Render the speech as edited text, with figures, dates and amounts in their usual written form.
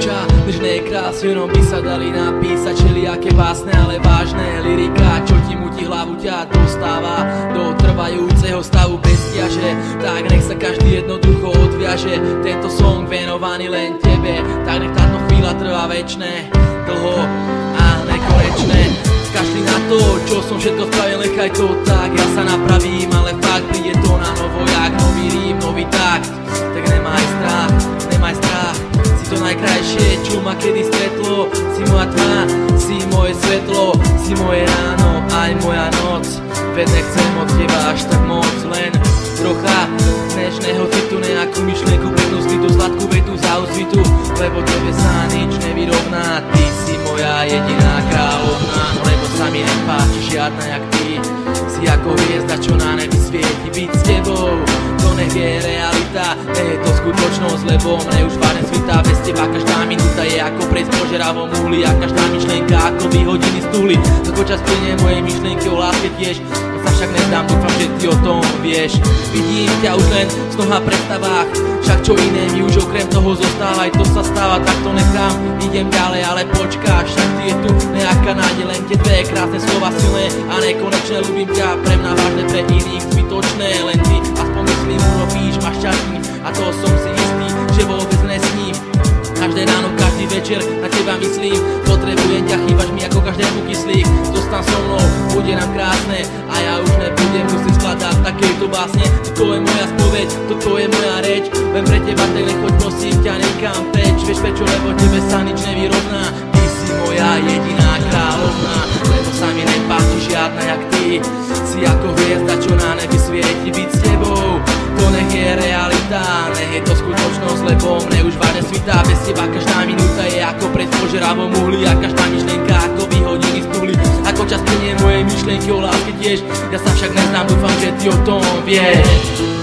dievča, bežné krásne, no by sa dali napísať všelijaké básne, ale vážne lyrika, čo ti mutí hlavu, ťa dostáva do trvajúceho stavu bestiaže. Tak nech sa každý jednoducho odviaže, tento song venovaný len tebe. Tak nech táto chvíľa trvá večné, dlho a nekonečné. Kašli na to, čo som všetko spravil, nechaj to tak, ja sa napravím, ale fakt príde to na novo, jak nový rím, nový takt. Tak nemaj strach, si to najkrajšie, čo ma kedy stretlo. Si moja tma, si moje svetlo, si moje ráno, aj moja noc. Veď nechcem od teba až tak moc, len trocha dnešného citu, nejakú myšlienku, pevnú skrytú sladkú vetu za úsvitu, lebo tebe sa nič nevyrovná. Ty si moja jediná kráľovná, lebo sa mi nepáči žiadna jak ty. Si ako hviezda, čo na nebi svieti, byť s tebou, to nech je realita, nie je to skutočnosť, lebo mne už vážne svitá. Bez teba každá minúta je ako prejsť po žeravom uhli, a každá myšlienka ako vyhodiny z tuhly. Ako čas plynie mojej myšlienky o láske tiež, sa však nezdám, dúfam, že ty o tom vieš. Vidím ťa už len v snoch a predstavách, však čo iné mi už okrem toho zostáva. Aj to sa stáva, tak to nechám, idem ďalej, ale počkáš, však ty je tu nejaká nádej, len tie dve krásne slova silné a nekonečné. Ľúbim ťa, pre mňa vážne, pre iných zbytočné, len ty aspoň myslím urobíš ma šťastný, a to som si istý, že vôbec nesním. Každé ráno, každý večer na teba myslím, potrebujem ťa, chýbaš mi ako každému kyslík. Zostan so mnou, bude nám krásne a ja už nebudem musieť skladať takéto básne. Toto je moja spoveď, toto je moja reč, len pre teba tedy choď, prosím ťa, nekam preč. Vieš prečo, lebo tebe sa nič nevyrovná. Ty si moja jediná kráľovná, lebo sa mi nepáči žiadna jak ty. Si ako hviezda, čo na nebi svieti, byť s tebou, to nech je realita, nech je to skutočnosť, lebo mne už vážne svitá. Bez teba každá minúta je ako pred požeravom uhli, a každá myšlienka ako vyhodiny z tuhly. Ako čas plynie mojej myšlienky o láske tiež, ja sa však neznám, dúfam, že ty o tom vieš.